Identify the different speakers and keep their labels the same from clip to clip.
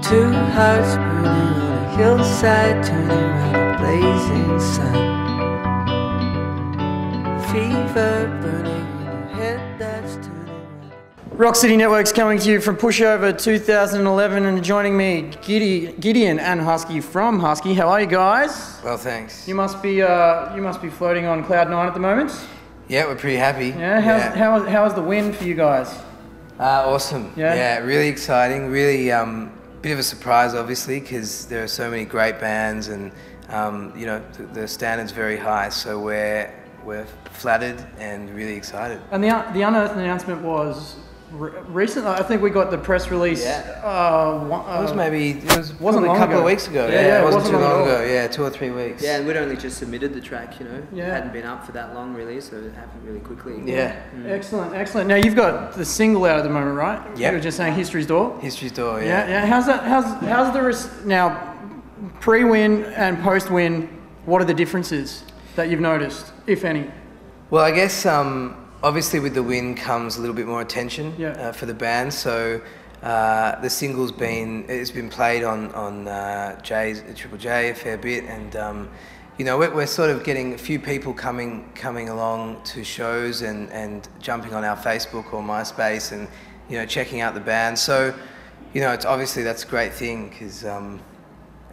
Speaker 1: Two hearts burning on a hillside, turning around a blazing sun. Fever burning in your head that's turning around.
Speaker 2: Rock City Network's coming to you from Pushover 2011, and joining me, Gideon and Husky from Husky. How are you guys?
Speaker 3: Well, thanks.
Speaker 2: You must be floating on cloud nine at the moment.
Speaker 3: Yeah, we're pretty happy.
Speaker 2: Yeah. How's the win for you guys?
Speaker 3: Awesome.
Speaker 2: Yeah.
Speaker 3: Really exciting. Really bit of a surprise, obviously, because there are so many great bands, and you know, the standard's very high. So we're flattered and really excited.
Speaker 2: And the Unearthed announcement was recent. I think we got the press release.
Speaker 3: Yeah.
Speaker 2: Wasn't
Speaker 3: a
Speaker 2: long
Speaker 3: couple
Speaker 2: ago.
Speaker 3: of weeks ago.
Speaker 2: Yeah,
Speaker 3: it wasn't too long
Speaker 2: ago.
Speaker 3: ago. Yeah, 2 or 3 weeks.
Speaker 4: Yeah, and we'd only just submitted the track, you know.
Speaker 2: Yeah.
Speaker 4: It hadn't been up for that long, really, so it happened really quickly.
Speaker 3: Yeah.
Speaker 2: Excellent. Now you've got the single out at the moment, right?
Speaker 3: Yeah.
Speaker 2: You were just saying History's Door.
Speaker 3: History's Door. Yeah.
Speaker 2: Yeah. How's the now pre-win and post-win? What are the differences that you've noticed, if any?
Speaker 3: Well, I guess obviously with the win comes a little bit more attention for the band. So the single's been played on Triple J a fair bit, and you know, we're sort of getting a few people coming along to shows and jumping on our Facebook or MySpace and, you know, checking out the band. So, you know, it's obviously that's a great thing, because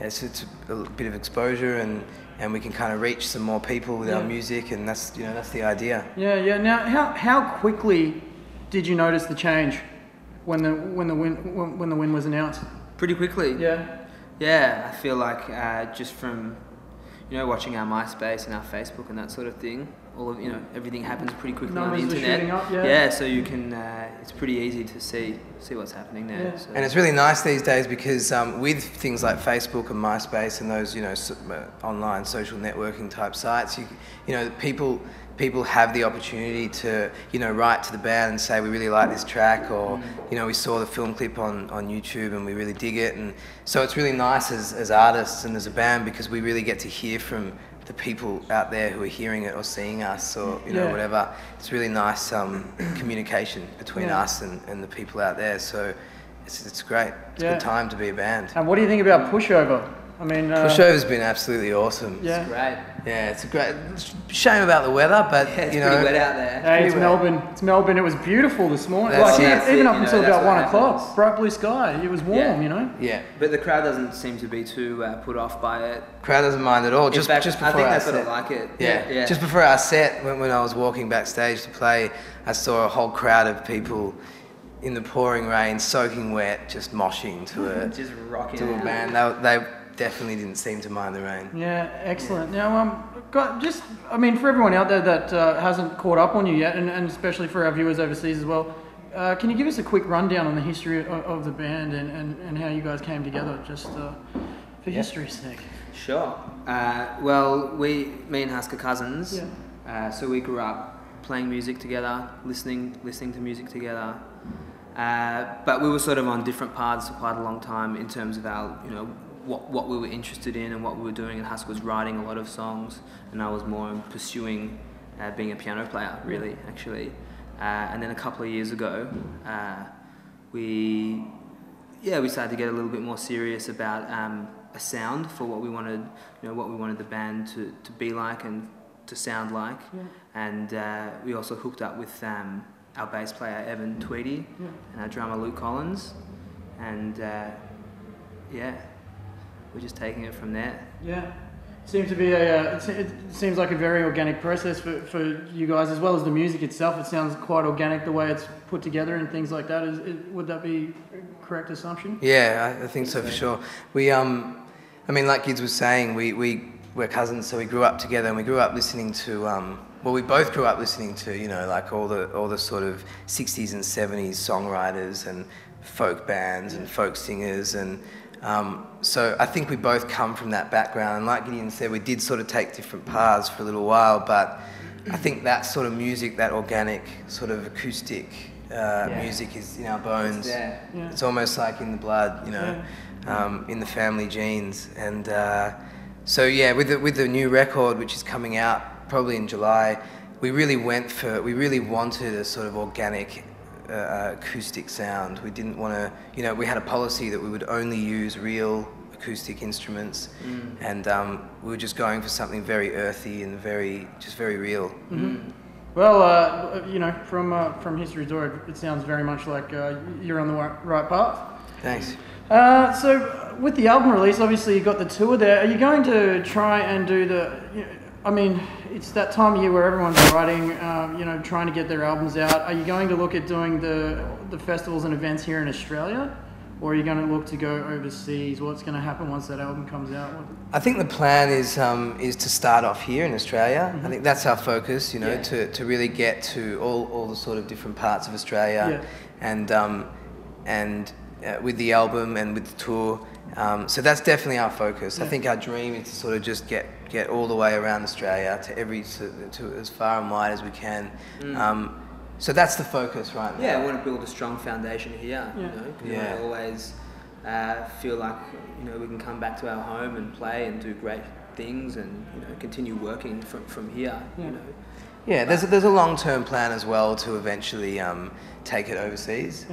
Speaker 3: it's a bit of exposure, and we can kind of reach some more people with our music, and that's the idea.
Speaker 2: Yeah. Now, how quickly did you notice the change when the win was announced?
Speaker 4: Pretty quickly.
Speaker 2: Yeah.
Speaker 4: Yeah, I feel like just from, you know, watching our MySpace and our Facebook and that sort of thing, everything happens pretty quickly on the
Speaker 2: Numbers are
Speaker 4: internet.
Speaker 2: shooting up,
Speaker 4: yeah, so you can, it's pretty easy to see what's happening there.
Speaker 2: Yeah.
Speaker 4: So.
Speaker 3: And it's really nice these days, because with things like Facebook and MySpace and those, you know, online social networking type sites, you know, people have the opportunity to, you know, write to the band and say, we really like this track, or, you know, we saw the film clip on YouTube and we really dig it. And so it's really nice as artists and as a band, because we really get to hear from the people out there who are hearing it or seeing us, or, you know, whatever. It's really nice communication between us and the people out there. So it's great. It's a good time to be a band.
Speaker 2: And what do you think about Pushover? I mean,
Speaker 3: Pushover's been absolutely awesome.
Speaker 2: Yeah.
Speaker 4: It's great.
Speaker 3: Yeah, it's a great shame about the weather, but
Speaker 4: It's
Speaker 3: you know,
Speaker 4: pretty wet out there.
Speaker 2: Hey, it's Melbourne. It's Melbourne. It was beautiful this morning.
Speaker 3: That's
Speaker 2: Even
Speaker 4: it,
Speaker 2: up
Speaker 4: you know,
Speaker 2: until
Speaker 4: that's
Speaker 2: about
Speaker 4: what
Speaker 2: 1 o'clock.
Speaker 4: happens.
Speaker 2: Bright blue sky. It was warm, you know.
Speaker 3: Yeah,
Speaker 4: But the crowd doesn't seem to be too put off by it.
Speaker 3: crowd doesn't mind at all.
Speaker 4: In
Speaker 3: Just
Speaker 4: fact,
Speaker 3: before
Speaker 4: I think
Speaker 3: our
Speaker 4: they sort of
Speaker 3: set.
Speaker 4: like it.
Speaker 3: Yeah. Just before our set, when I was walking backstage to play, I saw a whole crowd of people in the pouring rain, soaking wet, just moshing to
Speaker 4: Just rocking
Speaker 3: a
Speaker 4: out.
Speaker 3: band. They definitely didn't seem to mind the rain.
Speaker 2: Yeah, excellent. Now, for everyone out there that hasn't caught up on you yet, and especially for our viewers overseas as well, can you give us a quick rundown on the history of the band and how you guys came together, just for history's sake?
Speaker 4: Sure. Well, me and Husk are cousins.
Speaker 2: Yeah.
Speaker 4: So we grew up playing music together, listening to music together. But we were sort of on different paths for quite a long time in terms of our, you know, what we were interested in and what we were doing. And Husk was writing a lot of songs, and I was more pursuing being a piano player, really, actually. And then a couple of years ago, we started to get a little bit more serious about a sound for what we wanted, you know, what we wanted the band to be like and to sound like.
Speaker 2: Yeah.
Speaker 4: And we also hooked up with our bass player Evan Tweedie and our drummer Luke Collins, and we're just taking it from there.
Speaker 2: Yeah. Seems to be it seems like a very organic process for you guys, as well as the music itself. It sounds quite organic the way it's put together and things like that. Would that be a correct assumption?
Speaker 3: Yeah, I think so for sure. We, I mean, like Gids was saying, we're cousins, so we grew up together, and we grew up listening to, we both grew up listening to, you know, like all the sort of 60s and 70s songwriters and folk bands and folk singers, and so I think we both come from that background. And like Gideon said, we did sort of take different paths for a little while, but I think that sort of music, that organic sort of acoustic music is in our bones. It's almost like in the blood, you know, in the family genes. And so yeah, with the new record, which is coming out probably in July, we really wanted a sort of organic acoustic sound. We didn't want to, you know, we had a policy that we would only use real acoustic instruments, and we were just going for something very earthy and very real.
Speaker 2: Well, you know, from History Door, it sounds very much like you're on the right path.
Speaker 3: Thanks.
Speaker 2: So with the album release, obviously you got the tour there. Are you going to try and do I mean, it's that time of year where everyone's writing, you know, trying to get their albums out. Are you going to look at doing the festivals and events here in Australia? Or are you going to look to go overseas? What's going to happen once that album comes out?
Speaker 3: I think the plan is to start off here in Australia. I think that's our focus, you know, to really get to all the sort of different parts of Australia, and with the album and with the tour. So that's definitely our focus. I think our dream is to sort of just get all the way around Australia to as far and wide as we can. So that's the focus right now.
Speaker 4: Yeah, I want to build a strong foundation here. You know, because I always feel like, you know, we can come back to our home and play and do great things, and, you know, continue working from here. You know.
Speaker 3: Yeah, there's a long-term plan as well to eventually take it overseas.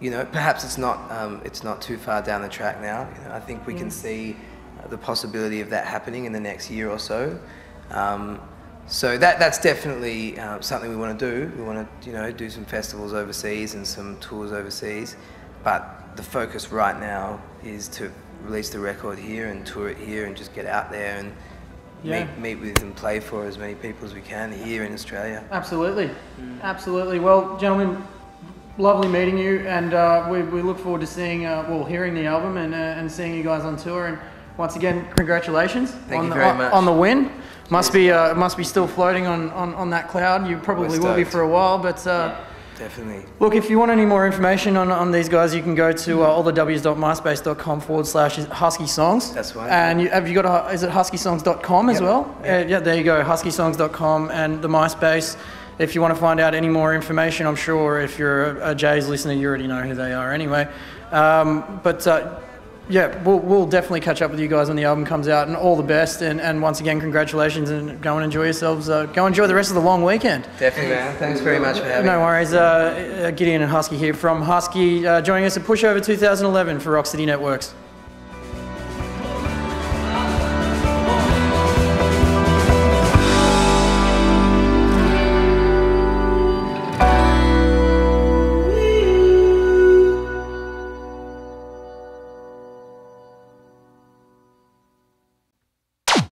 Speaker 3: You know, perhaps it's not too far down the track now. You know, I think we can see the possibility of that happening in the next year or so. So that's definitely something we want to do. We want to, you know, do some festivals overseas and some tours overseas. But the focus right now is to release the record here and tour it here and just get out there and meet with and play for as many people as we can here in Australia.
Speaker 2: Absolutely. Absolutely. Well, gentlemen, lovely meeting you, and we look forward to seeing, hearing the album and seeing you guys on tour. And once again, congratulations
Speaker 3: Thank you very much.
Speaker 2: On the win. Must be still floating on that cloud. You probably will be for a while, but
Speaker 3: definitely.
Speaker 2: Look, if you want any more information on these guys, you can go to allthews.myspace.com/Husky Songs.
Speaker 3: That's right.
Speaker 2: And have you got is it huskysongs.com as well? Yeah, there you go, huskysongs.com and the MySpace. If you want to find out any more information, I'm sure if you're a Jays listener, you already know who they are anyway. Yeah, we'll definitely catch up with you guys when the album comes out, and all the best. And once again, congratulations, and go and enjoy yourselves. Go enjoy the rest of the long weekend.
Speaker 3: Definitely, man. Thanks very much for having me.
Speaker 2: No worries. Gideon and Husky here from Husky, joining us at Pushover 2011 for Rock City Networks.